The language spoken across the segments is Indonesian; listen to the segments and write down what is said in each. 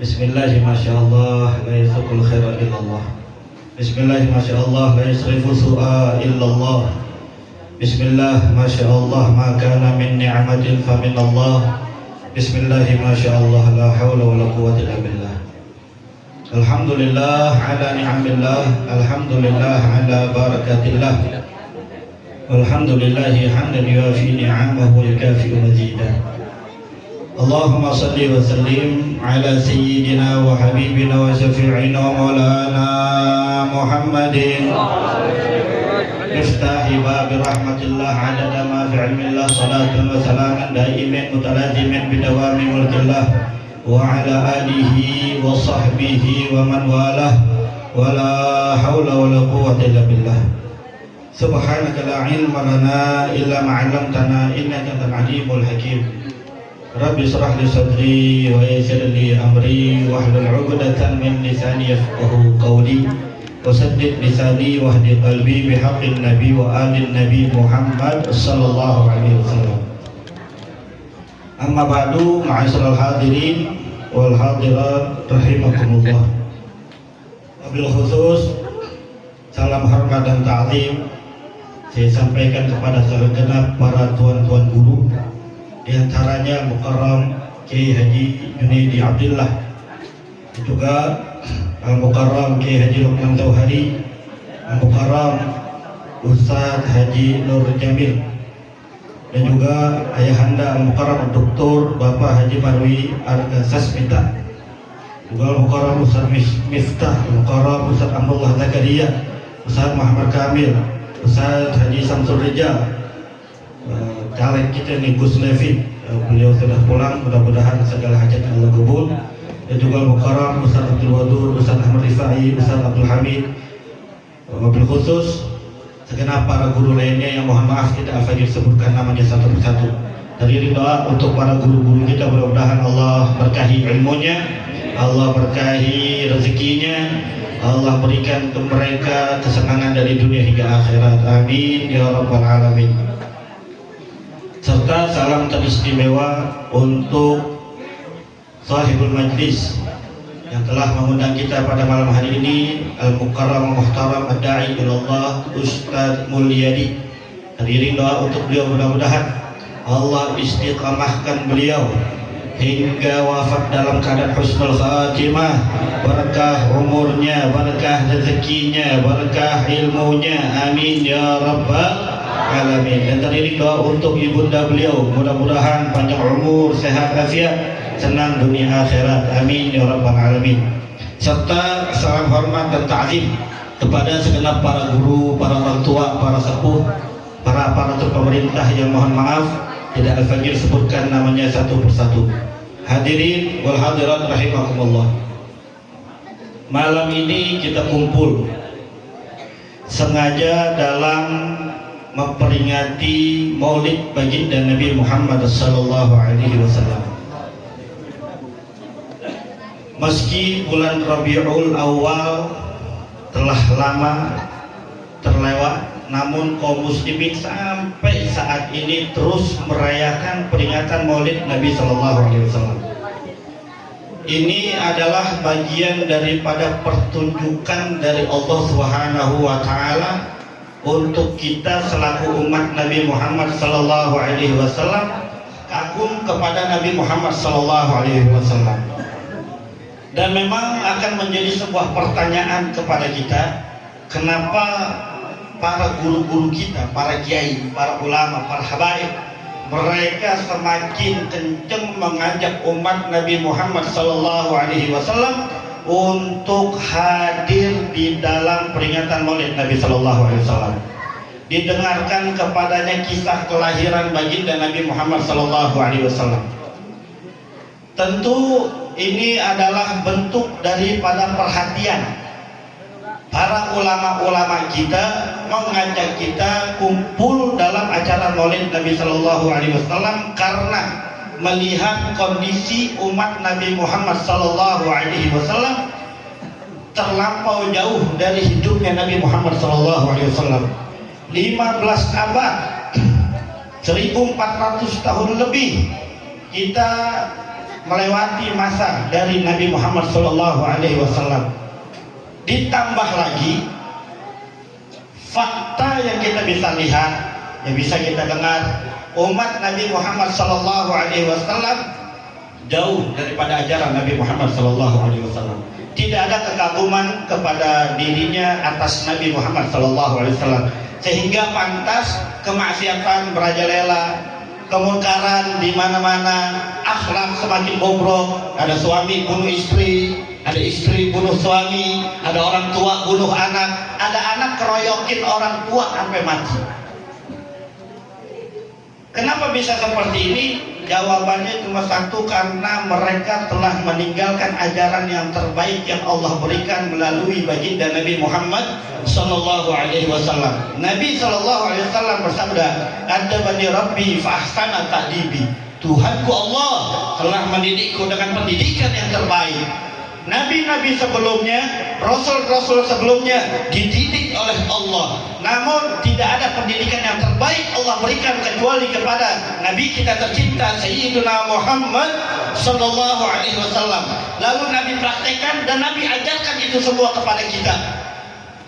Bismillah, masyaallah, la yasriqul khaira illallah. Bismillah, masyaallah, la yasrifu su'a illallah. Bismillah, masyaallah, ma kana min ni'matin fa min Allah. Bismillah, masyaallah, la hawla wa la quwwata illa billah. Alhamdulillah ala ni'amillah, alhamdulillah ala barakatillah. Walhamdulillahi hamdan yuafi ni'amahu wa yukafi'u mazidah. Allahumma salli wa sallim ala sayyidina wa habibina wa syafi'ina wa maulana Muhammadin miftahi babi rahmatillah adada ma fi ilmillah salatun wa salaman daimin mutalazimin bidawami mulkillah wa ala alihi wa sahbihi wa man walah wa la hawla wa la quwwata illa billah. Subhanaka la ilma lana illa ma 'allamtana innaka antal alimul hakim. Rabbi shrah li sadri wa yassir li amri wahlul 'uqdatam min lisani yafqahu qawli wa saddid lisani wahdi qalbi bihaqqin nabi wa alin nabi Muhammad sallallahu alaihi wasallam. Amma ba'du, ma'asyiral hadirin wal hadirat rahimakumullah. Wabil khusus salam hormat dan ta'zim saya sampaikan kepada segenap para tuan-tuan guru, di antaranya Mukarram Kiai Haji Junaidi Abdullah, juga Al-Mukarram Kiai Haji Luqman Tauhari, Al-Mukarram Ustaz Haji Nur Jamil, dan juga ayahanda Al-Mukarram Dr. Bapak Haji Marwi Arga Sasmita, juga Al-Mukarram Ustaz Miftah, Al-Mukarram Ustaz Abdullah Zakaria, Ustaz Muhammad Kamil, Ustaz Haji Samsul Rijal, caleg kita nih Gus Levi, beliau sudah pulang, mudah-mudahan segala hajat Allah kabul. Dan juga Mukarram Ustaz Abdul Wadud, Ustaz Ahmad Rifai, Ustaz Abdul Hamid. Wabil khusus segenap para guru lainnya yang mohon maaf tidak Al-Fajir sebutkan namanya satu persatu. Tadi doa untuk para guru-guru kita, mudah-mudahan Allah berkahi ilmunya, Allah berkahi rezekinya, Allah berikan ke mereka kesenangan dari dunia hingga akhirat. Amin ya rabbal alamin. Serta salam teristimewa untuk sahibul majlis yang telah mengundang kita pada malam hari ini, Al-Mukarram Muhtaram Ad-Da'i ilallah Ustaz Mulyadi. Hadirin doa untuk beliau, mudah-mudahan Allah istiqamahkan beliau hingga wafat dalam keadaan husnul khatimah, berkah umurnya, berkah rezekinya, berkah ilmunya, amin ya rabbal alamin. Dan terdiri doa untuk ibunda beliau, mudah-mudahan panjang umur, sehat afiat, senang dunia akhirat, amin ya rabbal alamin. Serta salam hormat dan ta'zim kepada segenap para guru, para orang tua, para sepuh, para aparatur pemerintah yang mohon maaf tidak Al-Fajir sebutkan namanya satu persatu. Hadirin wal hadirat rahimakumullah. Malam ini kita kumpul sengaja dalam memperingati Maulid baginda Nabi Muhammad sallallahu alaihi wasallam. Meski bulan Rabiul Awal telah lama terlewat, namun kaum muslimin sampai saat ini terus merayakan peringatan Maulid Nabi sallallahu alaihi wasallam. Ini adalah bagian daripada pertunjukan dari Allah Subhanahu wa taala untuk kita selaku umat Nabi Muhammad sallallahu alaihi wasallam kagum kepada Nabi Muhammad sallallahu alaihi wasallam. Dan memang akan menjadi sebuah pertanyaan kepada kita, kenapa para guru-guru kita, para kiai, para ulama, para habaib, mereka semakin kencang mengajak umat Nabi Muhammad sallallahu alaihi wasallam untuk hadir di dalam peringatan Maulid Nabi sallallahu alaihi wasallam. Didengarkan kepadanya kisah kelahiran baginda Nabi Muhammad sallallahu alaihi wasallam. Tentu ini adalah bentuk daripada perhatian para ulama-ulama kita mengajak kita kumpul dalam acara Maulid Nabi sallallahu alaihi wasallam karena melihat kondisi umat Nabi Muhammad sallallahu alaihi wasallam terlampau jauh dari hidupnya Nabi Muhammad sallallahu alaihi wasallam. 15 abad, 1400 tahun lebih kita melewati masa dari Nabi Muhammad SAW. Ditambah lagi fakta yang kita bisa lihat, yang bisa kita dengar, umat Nabi Muhammad SAW jauh daripada ajaran Nabi Muhammad SAW. Tidak ada kekaguman kepada dirinya atas Nabi Muhammad SAW, sehingga pantas kemaksiatan merajalela, kemungkaran di mana-mana, akhlak semakin bobrok. Ada suami bunuh istri, ada istri bunuh suami, ada orang tua bunuh anak, ada anak keroyokin orang tua sampai mati. Kenapa bisa seperti ini? Jawabannya cuma satu, karena mereka telah meninggalkan ajaran yang terbaik yang Allah berikan melalui baginda Nabi Muhammad sallallahu alaihi wasallam. Nabi sallallahu alaihi wasallam bersabda, "Adabani Rabbi fa ahsana ta'dibi." Tuhanku Allah telah mendidikku dengan pendidikan yang terbaik. Nabi-nabi sebelumnya, rasul-rasul sebelumnya dididik oleh Allah. Namun tidak ada pendidikan yang terbaik Allah berikan kecuali kepada Nabi kita tercinta Sayyidina Muhammad sallallahu alaihi wasallam. Lalu Nabi praktekkan dan Nabi ajarkan itu semua kepada kita,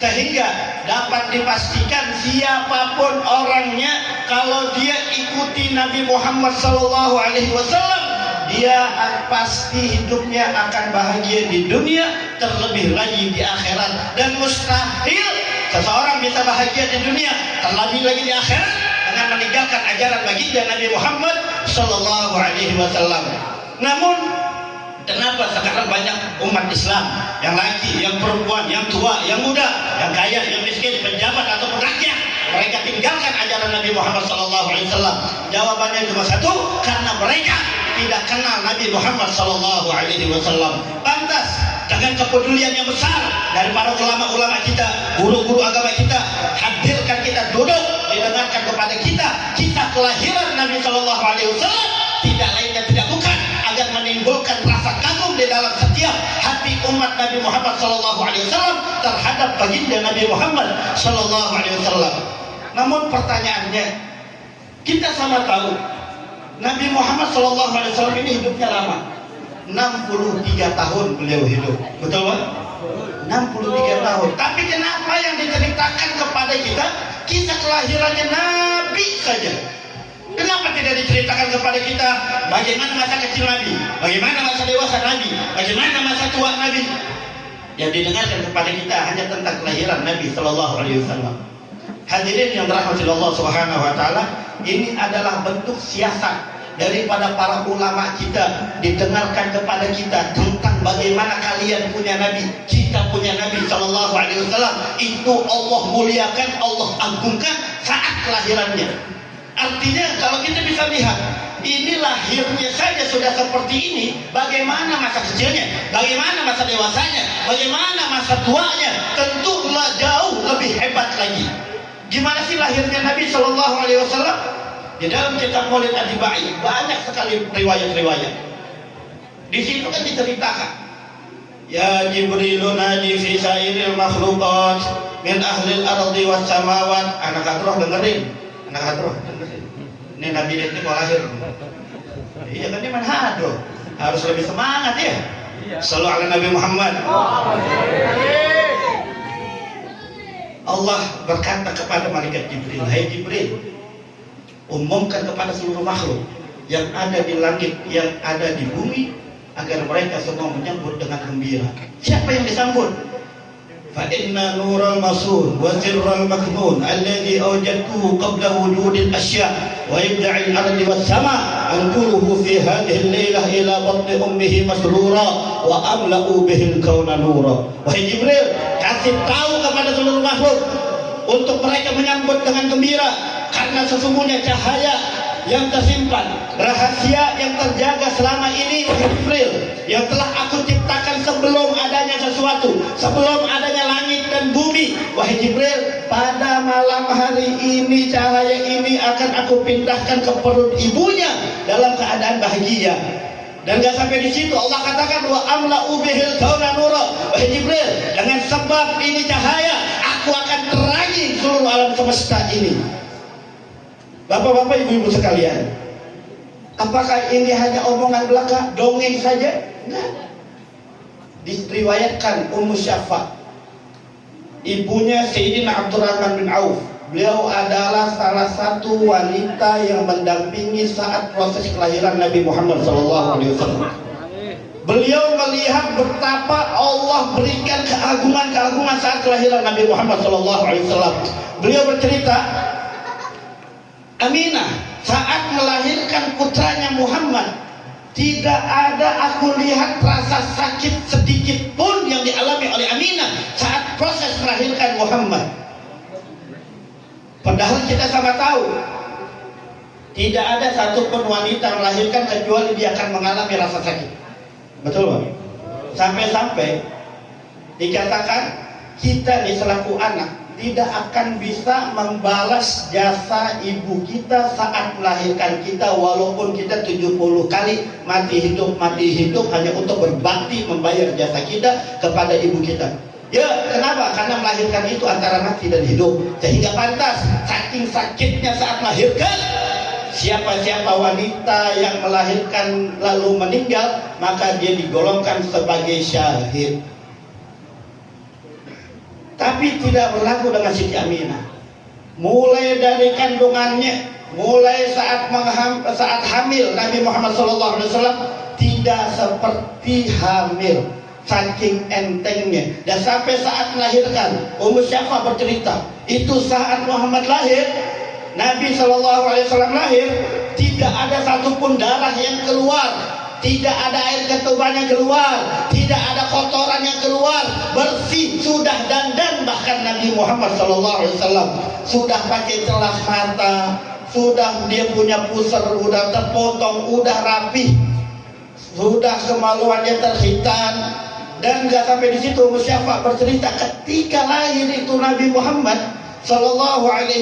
sehingga dapat dipastikan siapapun orangnya, kalau dia ikuti Nabi Muhammad sallallahu alaihi wasallam, dia pasti hidupnya akan bahagia di dunia, terlebih lagi di akhirat. Dan mustahil seseorang bisa bahagia di dunia, terlebih lagi di akhirat, dengan meninggalkan ajaran baginda Nabi Muhammad sallallahu alaihi wasallam. Namun kenapa sekarang banyak umat Islam, yang laki, yang perempuan, yang tua, yang muda, yang kaya, yang miskin, pejabat ataupun rakyat, mereka tinggalkan ajaran Nabi Muhammad SAW? Jawabannya cuma satu, karena mereka tidak kenal Nabi Muhammad SAW. Pantas dengan kepedulian yang besar dari para ulama-ulama kita, guru-guru agama kita, hadirkan kita duduk, didengarkan kepada kita kisah kelahiran Nabi SAW. Tidak lainnya tidak bukan agar menimbulkan rasa kagum di dalam setiap hati umat Nabi Muhammad SAW terhadap baginda Nabi Muhammad SAW. Namun pertanyaannya, kita sama tahu Nabi Muhammad SAW ini hidupnya lama, 63 tahun beliau hidup, betul Pak? 63 tahun. Tapi kenapa yang diceritakan kepada kita kisah kelahirannya Nabi saja? Kenapa tidak diceritakan kepada kita bagaimana masa kecil Nabi, bagaimana masa dewasa Nabi, bagaimana masa tua Nabi? Yang didengarkan kepada kita hanya tentang kelahiran Nabi Sallallahu Alaihi Wasallam. Hadirin yang dirahmati Allah Subhanahu Wa Taala, ini adalah bentuk siasat daripada para ulama kita, didengarkan kepada kita tentang bagaimana kalian punya Nabi, kita punya Nabi Sallallahu Alaihi Wasallam. Itu Allah muliakan, Allah agungkan saat kelahirannya. Artinya kalau kita bisa lihat, ini lahirnya saja sudah seperti ini, bagaimana masa kecilnya, bagaimana masa dewasanya, bagaimana masa tuanya, tentulah jauh lebih hebat lagi. Gimana sih lahirnya Nabi Sallallahu Alaihi Wasallam? Di dalam kitab Maulid Atibai banyak sekali riwayat-riwayat. Di situ kan diceritakan, ya Jibrilu nadi fi sairil makhluqat min ahlil ardi was samawat. Anak Hadroh dengerin, anak Hadroh dengerin. Ini Nabi itu mau lahir. Iya kan, dia Hadroh harus lebih semangat ya. Shallu ala Nabi Muhammad. Allah berkata kepada malaikat Jibril, hai Jibril, umumkan kepada seluruh makhluk yang ada di langit, yang ada di bumi, agar mereka semua menyambut dengan gembira. Siapa yang disambut? Fa inna nural masun wa sirral maknun alladhi awjadtuhu qabla wujudil asya wa ibda'il ardi was sama anquluhu fi hadhihi al-lailah ila batni ummihi masrura wa amla'u bihi al-kauna nura. Wahai Jibril, kasih tahu kepada seluruh makhluk untuk mereka menyambut dengan gembira, karena sesungguhnya cahaya yang tersimpan, rahasia yang terjaga selama ini, wahai Jibril, yang telah aku ciptakan sebelum adanya sesuatu, sebelum adanya langit dan bumi. Wahai Jibril, pada malam hari ini cahaya ini akan aku pindahkan ke perut ibunya dalam keadaan bahagia. Dan gak sampai di situ, Allah katakan wa amla'u bihil kauna nura. Wahai Jibril, dengan sebab ini cahaya, aku akan terangi seluruh alam semesta ini. Bapak-bapak, ibu-ibu sekalian, Apakah ini hanya omongan belaka, dongeng saja? Enggak. Diriwayatkan Ummu Syafa, ibunya Sayyidina Abdurrahman bin Auf. Beliau adalah salah satu wanita yang mendampingi saat proses kelahiran Nabi Muhammad SAW. Beliau melihat betapa Allah berikan keagungan-keagungan saat kelahiran Nabi Muhammad SAW. Beliau bercerita, Aminah saat melahirkan putranya Muhammad, tidak ada aku lihat rasa sakit sedikit pun yang dialami oleh Aminah saat proses melahirkan Muhammad. Padahal kita sama tahu, tidak ada satupun wanita melahirkan kecuali dia akan mengalami rasa sakit. Betul Pak? Sampai-sampai dikatakan kita nih selaku anak tidak akan bisa membalas jasa ibu kita saat melahirkan kita, walaupun kita 70 kali mati hidup hanya untuk berbakti membayar jasa kita kepada ibu kita. Ya, kenapa? Karena melahirkan itu antara mati dan hidup, sehingga pantas saking sakitnya saat melahirkan. Siapa-siapa wanita yang melahirkan lalu meninggal, maka dia digolongkan sebagai syahid. Tapi tidak berlaku dengan Siti Aminah. Mulai dari kandungannya, mulai saat hamil Nabi Muhammad SAW tidak seperti hamil, saking entengnya. Dan sampai saat melahirkan, Ummu Syafa bercerita, itu saat Muhammad lahir, Nabi SAW lahir, tidak ada satupun darah yang keluar, tidak ada air ketuban yang keluar, tidak ada kotoran yang keluar, bersih, sudah dandan. Bahkan Nabi Muhammad SAW sudah pakai celah mata, sudah dia punya pusar, sudah terpotong, sudah rapi, sudah kemaluannya terhitan. Dan nggak sampai di situ, Ummu Syafa bercerita ketika lahir itu Nabi Muhammad SAW,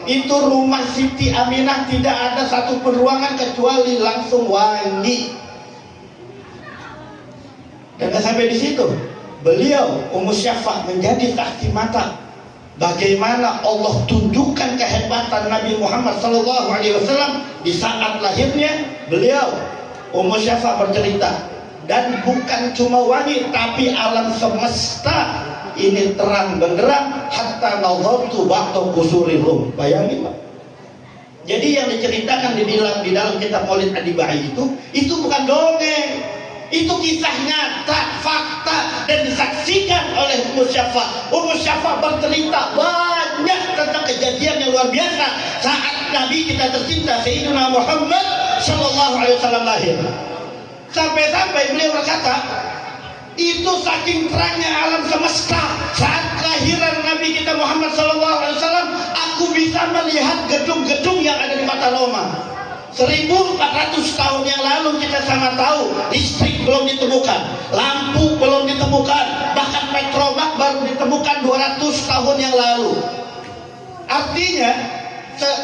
itu rumah Siti Aminah tidak ada satu ruangan kecuali langsung wangi. Dan sampai di situ, beliau Ummu Syafa menjadi saksi mata bagaimana Allah tunjukkan kehebatan Nabi Muhammad SAW di saat lahirnya. Beliau Ummu Syafa bercerita, dan bukan cuma wangi, tapi alam semesta ini terang benderang, hatta nazartu ba'da qusuril rum. Bayangin Pak. Jadi yang diceritakan di dalam kitab Maulid Adibai itu bukan dongeng, itu kisah nyata, fakta, dan disaksikan oleh Ummu Syafa. Ummu Syafa bercerita banyak tentang kejadian yang luar biasa saat Nabi kita tercinta Sayyidina Muhammad SAW lahir. Sampai-sampai beliau berkata, itu saking terangnya alam semesta saat kelahiran Nabi kita Muhammad SAW, aku bisa melihat gedung-gedung yang ada di Kota Roma. 1400 tahun yang lalu kita sama tahu listrik belum ditemukan, lampu belum ditemukan, bahkan petromak baru ditemukan 200 tahun yang lalu. Artinya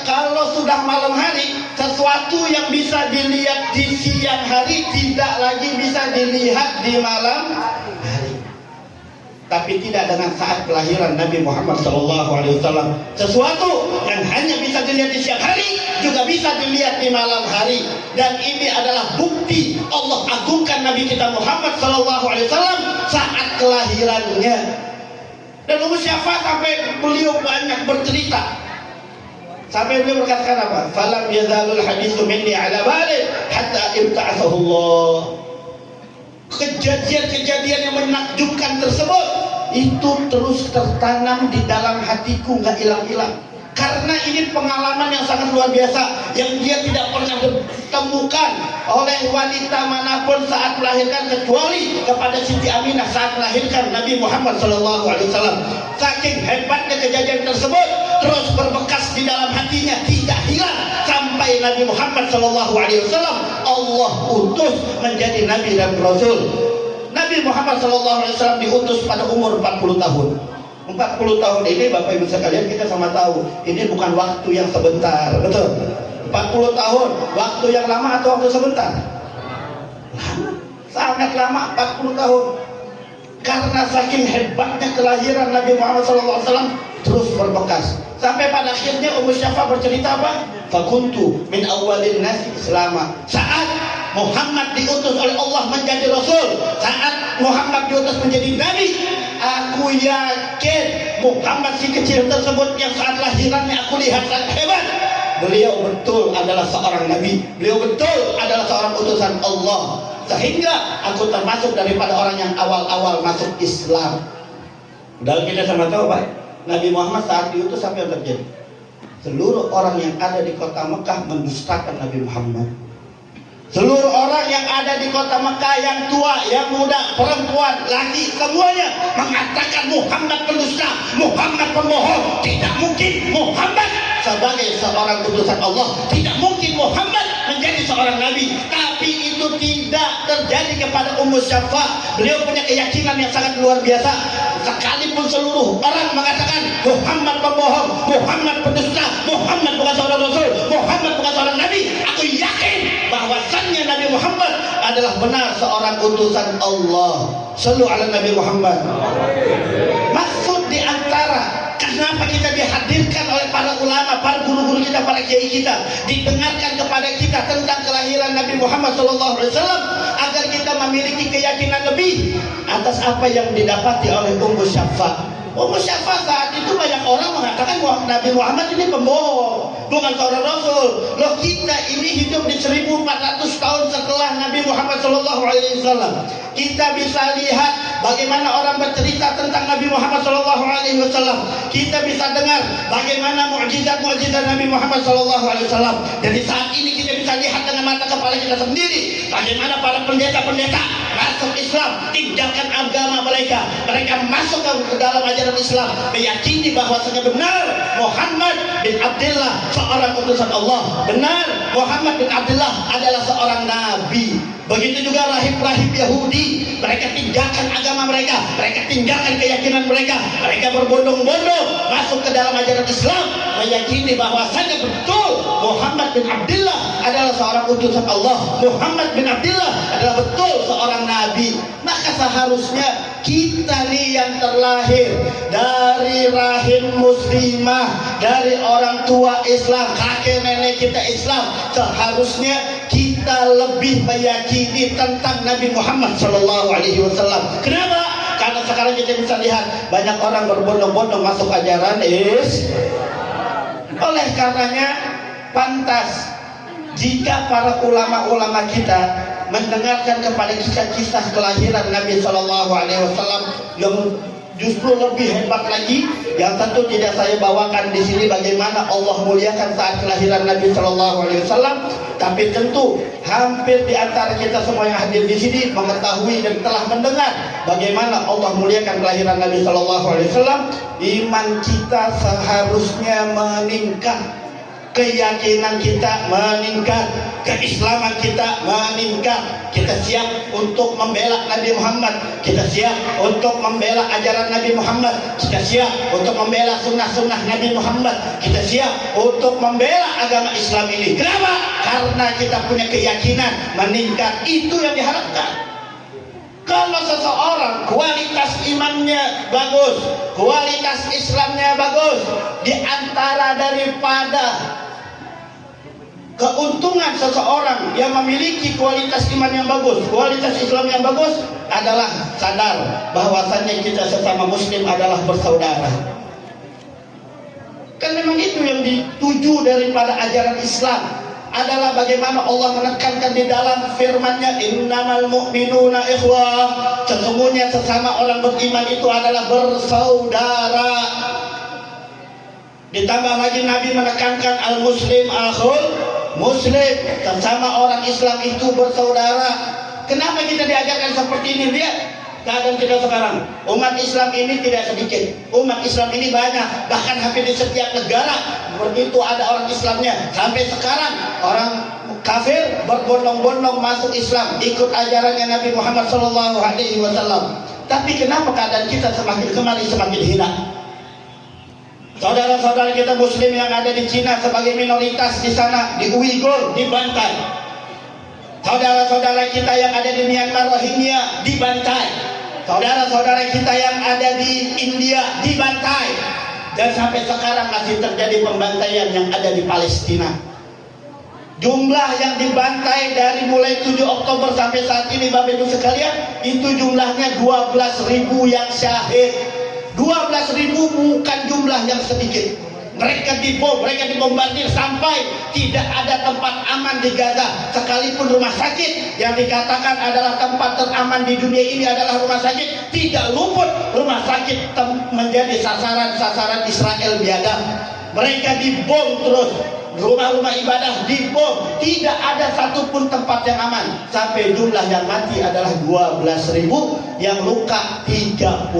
kalau sudah malam hari, sesuatu yang bisa dilihat di siang hari tidak lagi bisa dilihat di malam hari. Tapi tidak dengan saat kelahiran Nabi Muhammad SAW. Sesuatu yang hanya bisa dilihat di siang hari juga bisa dilihat di malam hari. Dan ini adalah bukti Allah agungkan Nabi kita Muhammad SAW saat kelahirannya. Dan Ummu Syafa sampai beliau banyak bercerita, sampai beliau berkatakan apa? Falam yazalul haditsu minni ala bali hatta ibta'athahu Allah. Kejadian-kejadian yang menakjubkan tersebut itu terus tertanam di dalam hatiku, nggak hilang-hilang. Karena ini pengalaman yang sangat luar biasa yang dia tidak pernah ditemukan oleh wanita manapun saat melahirkan, kecuali kepada Siti Aminah saat melahirkan Nabi Muhammad SAW. Saking hebatnya kejadian tersebut terus berbekas di dalam hatinya, tidak hilang sampai Nabi Muhammad SAW Allah utus menjadi Nabi dan Rasul. Nabi Muhammad SAW diutus pada umur 40 tahun. 40 tahun ini Bapak Ibu sekalian, kita sama tahu ini bukan waktu yang sebentar, betul? 40 tahun, waktu yang lama atau waktu sebentar? Lama, sangat lama, 40 tahun. Karena saking hebatnya kelahiran Nabi Muhammad SAW terus berbekas. Sampai pada akhirnya Ummu Syafa bercerita apa? fakuntu min awwalin nasi islama. Saat Muhammad diutus oleh Allah menjadi Rasul, saat Muhammad diutus menjadi Nabi, aku yakin Muhammad si kecil tersebut yang saat lahirannya aku lihat sangat hebat, beliau betul adalah seorang Nabi, beliau betul adalah seorang utusan Allah. Sehingga aku termasuk daripada orang yang awal-awal masuk Islam. Dan kita sama tahu Pak, Nabi Muhammad saat diutus apa yang terjadi? Seluruh orang yang ada di kota Mekah mendustakan Nabi Muhammad. Seluruh orang yang ada di kota Mekah, yang tua, yang muda, perempuan, laki, semuanya mengatakan Muhammad pendusta, Muhammad pembohong. Tidak mungkin Muhammad sebagai seorang utusan Allah, tidak mungkin Muhammad menjadi seorang nabi. Tapi itu tidak terjadi kepada Ummu Syafa. Beliau punya keyakinan yang sangat luar biasa. Sekalipun seluruh orang mengatakan Muhammad pembohong, Muhammad pendusta, Muhammad bukan seorang Rasul, Muhammad bukan seorang nabi, aku yakin bahwasannya Nabi Muhammad adalah benar seorang utusan Allah. Shallu ala Nabi Muhammad. Maksud di antara kenapa kita dihadirkan oleh para ulama, para guru-guru kita, para kiai kita, didengarkan kepada kita tentang kelahiran Nabi Muhammad SAW, agar kita memiliki keyakinan lebih atas apa yang didapati oleh Ummu Syafa. Ummu Syafa saat itu banyak orang mengatakan bahwa Nabi Muhammad ini pembohong, bukan seorang Rasul. Loh, kita ini hidup di 1400 tahun setelah Nabi Muhammad SAW. Kita bisa lihat bagaimana orang bercerita tentang Nabi Muhammad SAW. Kita bisa dengar bagaimana mukjizat-mukjizat Nabi Muhammad SAW. Jadi saat ini kita bisa lihat dengan mata kepala kita sendiri bagaimana para pendeta-pendeta masuk Islam, tinggalkan agama mereka. Mereka masuk ke dalam ajaran Islam, meyakini bahwasanya benar Muhammad bin Abdullah seorang utusan Allah, benar Muhammad bin Abdullah adalah seorang nabi. Begitu juga rahib-rahib Yahudi, mereka tinggalkan agama mereka, mereka tinggalkan keyakinan mereka, mereka berbondong-bondong masuk ke dalam ajaran Islam, meyakini bahwasanya betul Muhammad bin Abdullah adalah seorang utusan Allah, Muhammad bin Abdullah adalah betul seorang nabi. Maka seharusnya kita nih yang terlahir dari rahim muslimah, dari orang tua Islam, kakek nenek kita Islam, seharusnya kita lebih meyakini tentang Nabi Muhammad SAW. Kenapa? Karena sekarang kita bisa lihat banyak orang berbondong-bondong masuk ajaran oleh karenanya pantas jika para ulama-ulama kita mendengarkan kepada kita kisah kelahiran Nabi SAW yang justru lebih hebat lagi, yang tentu tidak saya bawakan di sini bagaimana Allah muliakan saat kelahiran Nabi SAW, tapi tentu hampir di antara kita semua yang hadir di sini mengetahui dan telah mendengar bagaimana Allah muliakan kelahiran Nabi SAW. Iman kita seharusnya meningkat, keyakinan kita meningkat, keislaman kita meningkat. Kita siap untuk membela Nabi Muhammad, kita siap untuk membela ajaran Nabi Muhammad, kita siap untuk membela sunnah-sunnah Nabi Muhammad, kita siap untuk membela agama Islam ini. Kenapa? Karena kita punya keyakinan meningkat. Itu yang diharapkan. Kalau seseorang kualitas imannya bagus, kualitas Islamnya bagus, di antara daripada keuntungan seseorang yang memiliki kualitas iman yang bagus, kualitas Islam yang bagus adalah sadar bahwasannya kita sesama muslim adalah bersaudara. Kan memang itu yang dituju daripada ajaran Islam, adalah bagaimana Allah menekankan di dalam firman-Nya, innamal mu'minuna ikhwah, sesungguhnya sesama orang beriman itu adalah bersaudara. Ditambah lagi Nabi menekankan al-muslim akhul muslim, sesama orang Islam itu bersaudara. Kenapa kita diajarkan seperti ini? Lihat keadaan kita sekarang. Umat Islam ini tidak sedikit, umat Islam ini banyak, bahkan hampir di setiap negara begitu ada orang Islamnya. Sampai sekarang orang kafir berbondong-bondong masuk Islam, ikut ajarannya Nabi Muhammad SAW. Tapi kenapa keadaan kita semakin kemari semakin hina? Saudara-saudara kita muslim yang ada di Cina sebagai minoritas di sana, di Uighur, dibantai. Saudara-saudara kita yang ada di Myanmar Rohingya dibantai. Saudara-saudara kita yang ada di India dibantai. Dan sampai sekarang masih terjadi pembantaian yang ada di Palestina. Jumlah yang dibantai dari mulai 7 Oktober sampai saat ini Bapak Ibu sekalian, itu jumlahnya 12.000 yang syahid. 12.000 bukan jumlah yang sedikit. Mereka dibom, mereka dibombardir sampai tidak ada tempat aman di Gaza. Sekalipun rumah sakit yang dikatakan adalah tempat teraman di dunia ini adalah rumah sakit, tidak luput rumah sakit menjadi sasaran-sasaran Israel biadab. Mereka dibom terus. Rumah-rumah ibadah dibom, tidak ada satupun tempat yang aman. Sampai jumlah yang mati adalah 12.000, yang luka 30.000.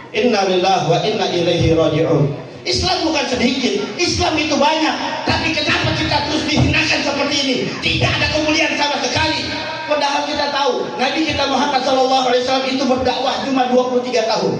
Inna lillahi wa inna ilaihi raji'un. Islam bukan sedikit, Islam itu banyak. Tapi kenapa kita terus dihinakan seperti ini? Tidak ada kemuliaan sama sekali. Padahal kita tahu Nabi kita Muhammad SAW itu berdakwah cuma 23 tahun.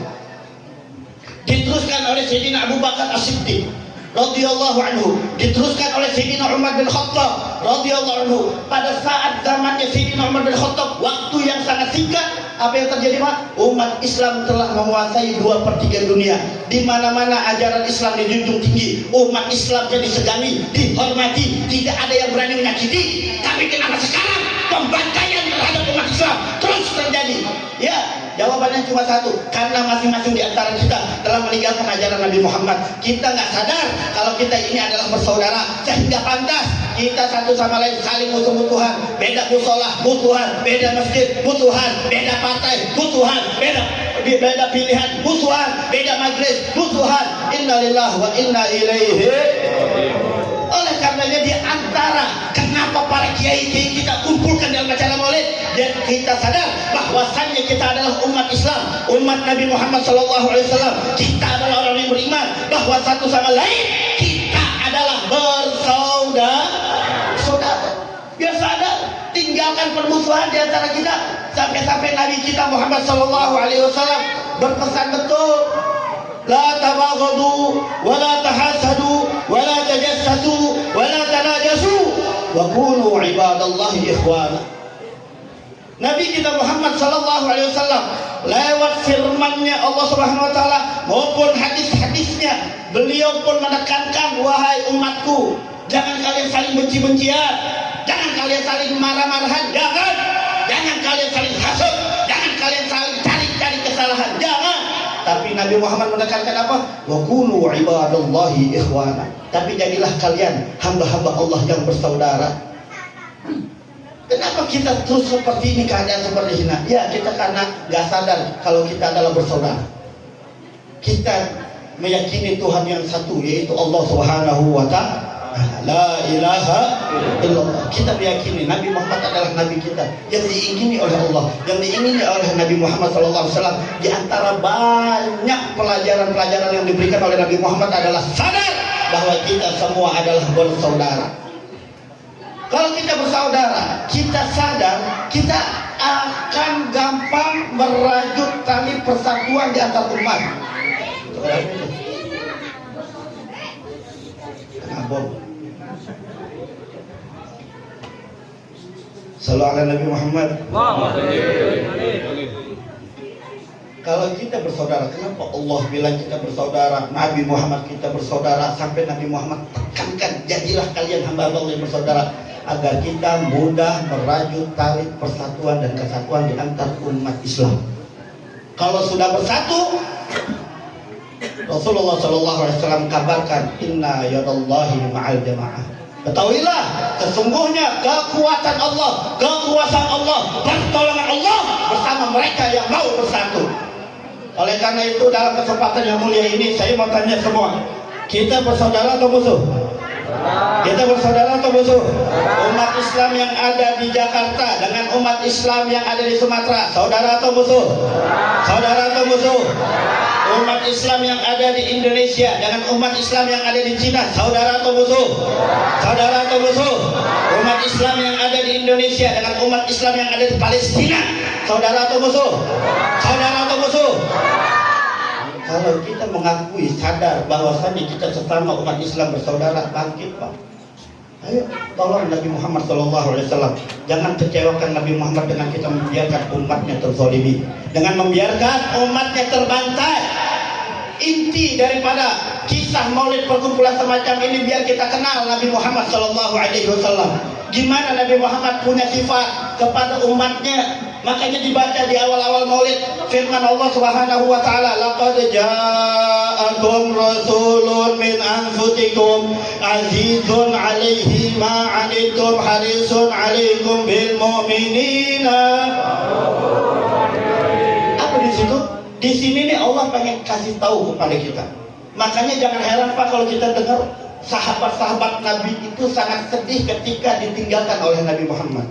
Diteruskan oleh Sayyidina Abu Bakar As-Siddiq radhiyallahu anhu, diteruskan oleh Sayyidina Umar bin Khattab radhiyallahu anhu. Pada saat zamannya Sayyidina Umar bin Khattab, waktu yang sangat singkat, apa yang terjadi, Pak? Umat Islam telah menguasai 2/3 dunia. Di mana-mana ajaran Islam dijunjung tinggi, umat Islam jadi segani, dihormati, tidak ada yang berani menyakiti. Tapi kenapa sekarang pembantaian terhadap umat Islam terus terjadi? Ya, jawabannya cuma satu, karena masing-masing di antara kita telah meninggalkan ajaran Nabi Muhammad. Kita nggak sadar kalau kita ini adalah bersaudara, sehingga pantas kita satu sama lain saling musuh-musuhan. Beda musolah, musuhan. Beda masjid, musuhan. Beda partai, musuhan. Beda pilihan, musuhan. Beda majelis, musuhan. Innalillahi wa inna ilaihi. Oleh karenanya di antara kenapa para kiai-kiai kita kumpulkan dalam acara Maulid, dan kita sadar bahwasannya kita adalah umat Islam, umat Nabi Muhammad SAW. Kita adalah orang yang beriman bahwa satu sama lain kita adalah bersaudara. Biar sadar, tinggalkan permusuhan di antara kita. Sampai-sampai Nabi kita Muhammad SAW berpesan betul, la tabaghadu wa la tahasadu wa la tajassasu wa la tanajasu wa kunu ibadallahi ikhwana. Nabi kita Muhammad SAW lewat firman-Nya Allah Subhanahu wa taala maupun hadis-hadisnya, beliau pun menekankan, wahai umatku, jangan kalian saling benci-bencian, jangan kalian saling marah-marahan, jangan kalian saling hasad, jangan kalian saling cari-cari kesalahan, jangan. Tapi Nabi Muhammad menekankan apa? Wa kunu ibadallahi ikhwana. Tapi jadilah kalian hamba-hamba Allah yang bersaudara. Kenapa kita terus seperti ini, keadaan seperti ini? Ya, kita karena gak sadar kalau kita adalah bersaudara. Kita meyakini Tuhan yang satu, yaitu Allah Subhanahu wa ta'ala. La ilaha illallah. Kita meyakini Nabi Muhammad adalah Nabi kita yang diingini oleh Allah, yang diingini oleh Nabi Muhammad SAW. Di antara banyak pelajaran-pelajaran yang diberikan oleh Nabi Muhammad adalah sadar bahwa kita semua adalah bersaudara. Kalau kita bersaudara, kita sadar, kita akan gampang merajut tali persatuan di antar umat. Sallallahu ala Nabi Muhammad. Kalau kita bersaudara, kenapa Allah bilang kita bersaudara? Nabi Muhammad kita bersaudara, sampai Nabi Muhammad tekankan, jadilah kalian hamba Allah yang bersaudara, agar kita mudah merajut tali persatuan dan kesatuan di antar umat Islam. Kalau sudah bersatu, Rasulullah SAW kabarkan, inna yadallahi ma'al jamaah. Ketahuilah, sesungguhnya kekuatan Allah, kekuasaan Allah, pertolongan Allah bersama mereka yang mau bersatu. Oleh karena itu, dalam kesempatan yang mulia ini, saya mau tanya semua, kita bersaudara atau musuh? Kita bersaudara atau musuh? Umat Islam yang ada di Jakarta dengan umat Islam yang ada di Sumatera, saudara atau musuh? Saudara atau musuh? Umat Islam yang ada di Indonesia dengan umat Islam yang ada di Cina, saudara atau musuh? Saudara atau musuh? Umat Islam yang ada di Indonesia dengan umat Islam yang ada di Palestina, saudara atau musuh? Saudara atau musuh? Kalau kita mengakui, sadar bahwasannya kita sesama umat Islam bersaudara, bangkit, Pak. Ayo, tolong Nabi Muhammad SAW. Jangan kecewakan Nabi Muhammad dengan kita membiarkan umatnya terzalimi, dengan membiarkan umatnya terbantai. Inti daripada kisah maulid perkumpulan semacam ini biar kita kenal Nabi Muhammad Sallallahu Alaihi Wasallam. Gimana Nabi Muhammad punya sifat kepada umatnya. Makanya dibaca di awal-awal maulid firman Allah Subhanahu wa taala, laqad ja'akum rasulun min anfusikum azizun 'alaihi ma 'anittum harisun 'alaikum bil mu'minina. Apa di situ? Di sini nih Allah pengen kasih tahu kepada kita. Makanya jangan heran Pak kalau kita dengar sahabat-sahabat Nabi itu sangat sedih ketika ditinggalkan oleh Nabi Muhammad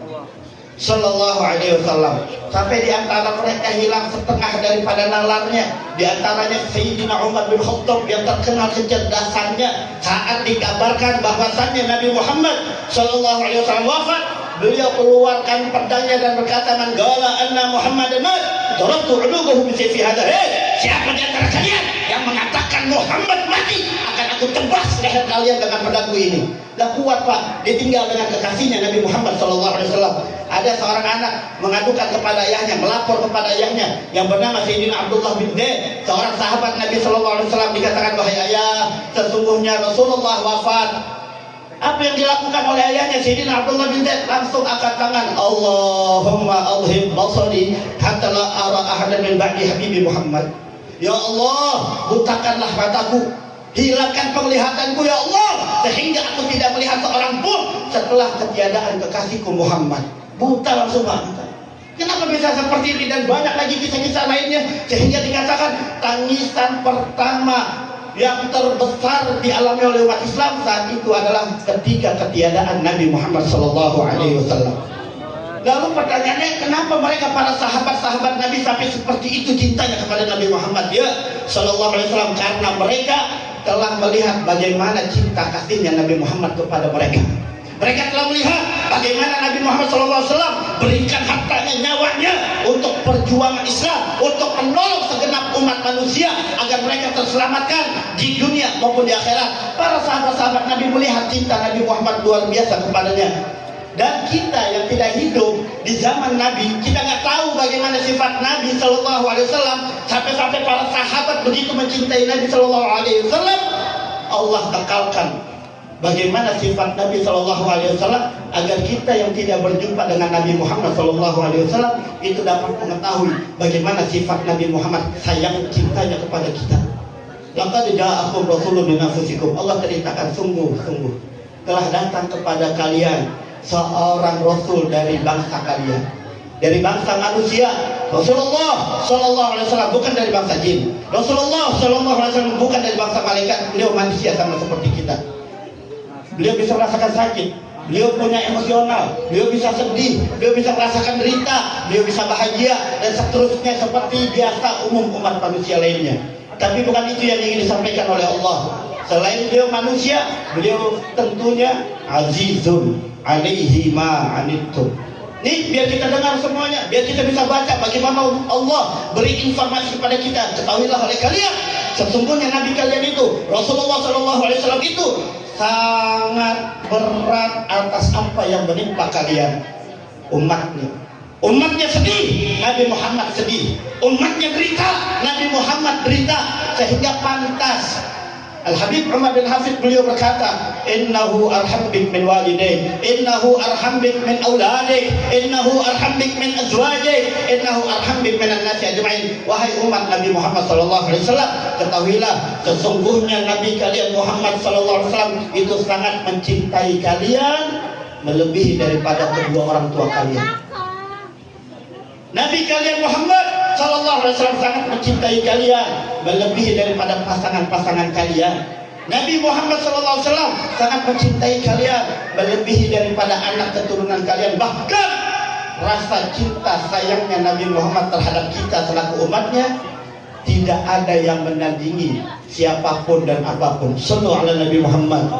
Sallallahu Alaihi Wasallam. Sampai di antara mereka hilang setengah daripada nalarnya. Di antaranya Sayyidina Umar bin Khattab yang terkenal kecerdasannya saat dikabarkan bahwasannya Nabi Muhammad Sallallahu Alaihi Wasallam wafat. Beliau keluarkan pedangnya dan berkata, "Man qala anna Muhammadan mat, darabtu 'unuqahu bi sayfi hadha." Siapa di antara kalian yang mengatakan Muhammad mati, akan aku tebas leher kalian dengan pedangku ini. Dah kuat Pak, ditinggal dengan kekasihnya Nabi Muhammad SAW. Ada seorang anak mengadukan kepada ayahnya, melapor kepada ayahnya yang bernama Sayyidina Abdullah bin Zaid, seorang sahabat Nabi SAW. Dikatakan, wahai ayah, sesungguhnya Rasulullah wafat. Apa yang dilakukan oleh ayahnya Sayyidina Abdullah bin Zaid? Langsung angkat tangan, Allahumma adhib basari hatta la ara ahadan min ba'di habibi Muhammad. Ya Allah, butakanlah mataku, hilangkan penglihatanku ya Allah, sehingga aku tidak melihat seorang pun setelah ketiadaan kekasihku Muhammad. Buta langsung Pak. Kenapa bisa seperti ini dan banyak lagi kisah-kisah lainnya, sehingga dikatakan tangisan pertama yang terbesar dialami oleh umat Islam saat itu adalah ketika ketiadaan Nabi Muhammad SAW. Lalu pertanyaannya, kenapa mereka para sahabat-sahabat Nabi sampai seperti itu cintanya kepada Nabi Muhammad ya Sallallahu Alaihi Wasallam? Karena mereka telah melihat bagaimana cinta kasihnya Nabi Muhammad kepada mereka. Mereka telah melihat bagaimana Nabi Muhammad SAW berikan hartanya, nyawanya untuk perjuangan Islam, untuk menolong segenap umat manusia agar mereka terselamatkan di dunia maupun di akhirat. Para sahabat-sahabat Nabi melihat cinta Nabi Muhammad luar biasa kepadanya. Dan kita yang tidak hidup di zaman Nabi, kita nggak tahu bagaimana sifat Nabi Sallallahu Alaihi Wasallam. Sampai-sampai para sahabat begitu mencintai Nabi Sallallahu Alaihi Wasallam, Allah tekalkan bagaimana sifat Nabi Sallallahu Alaihi Wasallam agar kita yang tidak berjumpa dengan Nabi Muhammad Sallallahu Alaihi Wasallam itu dapat mengetahui bagaimana sifat Nabi Muhammad sayang cintanya kepada kita. Laqad ja'akum rasulun min anfusikum. Allah ceritakan, sungguh-sungguh telah datang kepada kalian seorang rasul dari bangsa kalian, dari bangsa manusia. Rasulullah Sallallahu Alaihi Wasallam bukan dari bangsa jin. Rasulullah Sallallahu Alaihi Wasallam bukan dari bangsa malaikat. Beliau manusia sama seperti kita. Beliau bisa merasakan sakit, beliau punya emosional, beliau bisa sedih, beliau bisa merasakan derita, beliau bisa bahagia dan seterusnya seperti biasa umum umat manusia lainnya. Tapi bukan itu yang ingin disampaikan oleh Allah. Selain beliau manusia, beliau tentunya azizun 'alaihi ma 'anittum. Nih biar kita dengar semuanya, biar kita bisa baca bagaimana Allah beri informasi kepada kita. Ketahuilah oleh kalian, sesungguhnya Nabi kalian itu, Rasulullah Sallallahu Alaihi Wasallam itu sangat berat atas apa yang menimpa kalian. Umatnya sedih, Nabi Muhammad sedih. Umatnya derita, Nabi Muhammad derita. Sehingga pantas Al-Habib Umar bin Hafid beliau berkata, innahu arham bik min walidayk, innahu arham bik min auladik, innahu arham bik min azwajik, innahu arham bik min an-nasi ajma'in. Wahai umat Nabi Muhammad sallallahu alaihi wasallam, ketahuilah sesungguhnya Nabi kalian Muhammad sallallahu alaihi wasallam itu sangat mencintai kalian melebihi daripada kedua orang tua kalian. Nabi kalian Muhammad Sallallahu Alaihi Wasallam sangat mencintai kalian melebihi daripada pasangan-pasangan kalian. Nabi Muhammad Sallallahu Alaihi Wasallam sangat mencintai kalian melebihi daripada anak keturunan kalian. Bahkan rasa cinta sayangnya Nabi Muhammad terhadap kita selaku umatnya tidak ada yang menandingi siapapun dan apapun. Sallu ala Nabi Muhammad.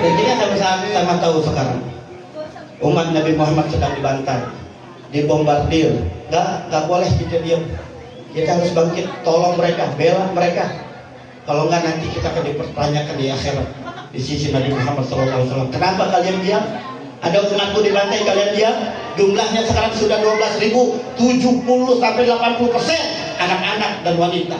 Dan kita sama tahu sekarang umat Nabi Muhammad sedang dibantai, dibombardir. Nggak boleh kita diam. Kita harus bangkit, tolong mereka, bela mereka. Kalau nggak nanti kita akan dipertanyakan di akhirat di sisi Nabi Muhammad SAW. Kenapa kalian diam? Ada umatku dibantai, kalian diam? Jumlahnya sekarang sudah 12.000, 70-80% anak-anak dan wanita.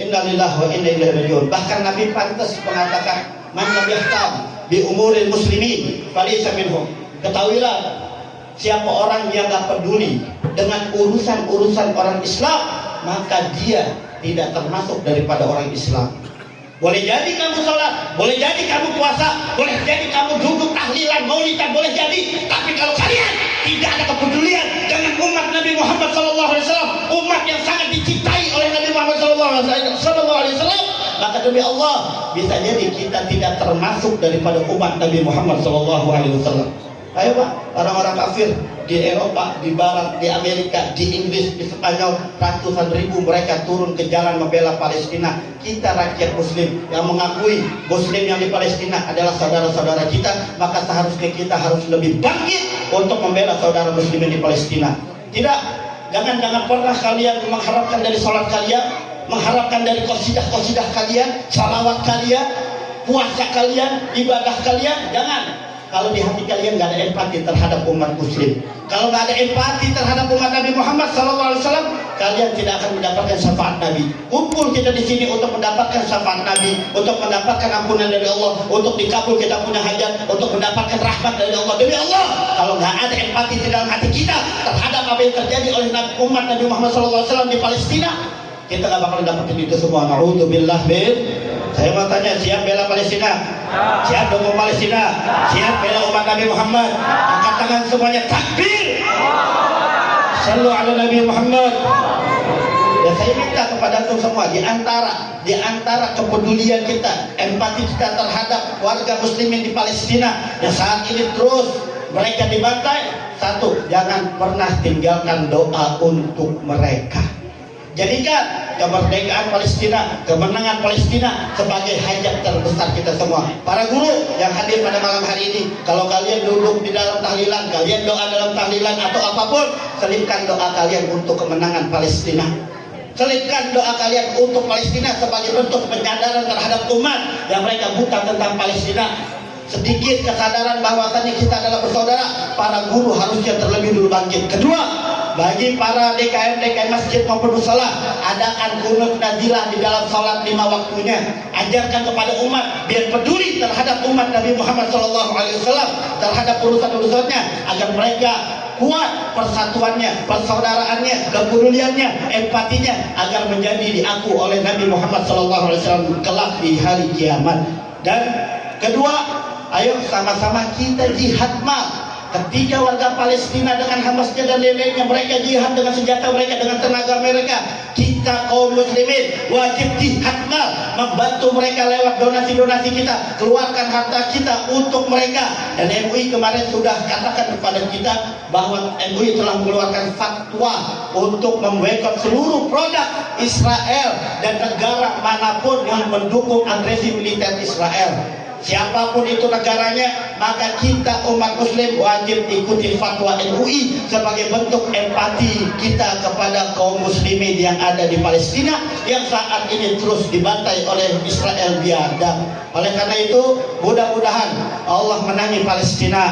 Innalillahi wa inna ilaihi raji'un. Bahkan Nabi pantas mengatakan, man lam yahtam bi umuril muslimin falaysa minhum. Ketahuilah, siapa orang yang gak peduli dengan urusan-urusan orang Islam, maka dia tidak termasuk daripada orang Islam. Boleh jadi kamu sholat, boleh jadi kamu puasa, boleh jadi kamu duduk tahlilan, maulidan, boleh jadi. Tapi kalau kalian tidak ada kepedulian dengan umat Nabi Muhammad SAW, umat yang sangat dicintai oleh Nabi Muhammad SAW, maka demi Allah bisa jadi kita tidak termasuk daripada umat Nabi Muhammad SAW. Ayo Pak, orang-orang kafir di Eropa, di Barat, di Amerika, di Inggris, di Spanyol, ratusan ribu mereka turun ke jalan membela Palestina. Kita rakyat Muslim yang mengakui Muslim yang di Palestina adalah saudara-saudara kita, maka seharusnya kita harus lebih bangkit untuk membela saudara Muslimin di Palestina. Tidak, jangan pernah kalian mengharapkan dari sholat kalian, mengharapkan dari qasidah-qasidah kalian, salawat kalian, puasa kalian, ibadah kalian, jangan. Kalau di hati kalian gak ada empati terhadap umat muslim, kalau gak ada empati terhadap umat Nabi Muhammad SAW, kalian tidak akan mendapatkan syafaat Nabi. Kumpul kita di sini untuk mendapatkan syafaat Nabi, untuk mendapatkan ampunan dari Allah, untuk dikabul kita punya hajat, untuk mendapatkan rahmat dari Allah. Demi Allah, kalau gak ada empati di dalam hati kita terhadap apa yang terjadi oleh umat Nabi Muhammad SAW di Palestina, kita gak bakal dapatin itu semua. Na'udzubillah min. Saya mau tanya, siap bela Palestina? Siap dukung Palestina? Siap bela umat Nabi Muhammad? Angkat tangan semuanya, takbir! Sallu ala Nabi Muhammad. Dan saya minta kepada antum semua, di antara kepedulian kita, empati kita terhadap warga muslimin di Palestina yang saat ini terus mereka dibantai, satu, jangan pernah tinggalkan doa untuk mereka. Jadikan kemerdekaan Palestina, kemenangan Palestina sebagai hajat terbesar kita semua. Para guru yang hadir pada malam hari ini, kalau kalian duduk di dalam tahlilan, kalian doa dalam tahlilan atau apapun, selipkan doa kalian untuk kemenangan Palestina. Selipkan doa kalian untuk Palestina sebagai bentuk penyadaran terhadap umat yang mereka buta tentang Palestina. Sedikit kesadaran bahwasannya kita adalah bersaudara, para guru harusnya terlebih dulu bangkit. Kedua, bagi para DKM masjid maupun musala, adakan kunut nazilah di dalam salat 5 waktunya. Ajarkan kepada umat biar peduli terhadap umat Nabi Muhammad SAW, terhadap urusan-urusannya, agar mereka kuat persatuannya, persaudaraannya, kepeduliannya, empatinya, agar menjadi diaku oleh Nabi Muhammad SAW kelak di hari kiamat. Dan kedua, ayo sama-sama kita jihad mal. Ketika warga Palestina dengan Hamasnya dan lain-lainnya, mereka jihad dengan senjata mereka, dengan tenaga mereka, kita kaum muslimin wajib jihad mal, membantu mereka lewat donasi-donasi kita, keluarkan harta kita untuk mereka. Dan MUI kemarin sudah katakan kepada kita bahwa MUI telah mengeluarkan fatwa untuk memboikot seluruh produk Israel dan negara manapun yang mendukung agresi militer Israel. Siapapun itu negaranya, maka kita umat muslim wajib ikuti fatwa MUI sebagai bentuk empati kita kepada kaum muslimin yang ada di Palestina yang saat ini terus dibantai oleh Israel biadab. Oleh karena itu, mudah-mudahan Allah menangi Palestina,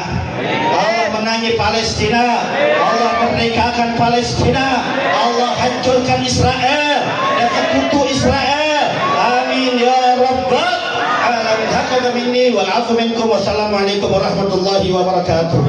Allah menangi Palestina, Allah merdekakan Palestina, Allah hancurkan Israel dan sekutu Israel. Amin ya rabbal alamin. Hakadha minni wal 'afu minkum. Wassalamualaikum warahmatullahi wabarakatuh.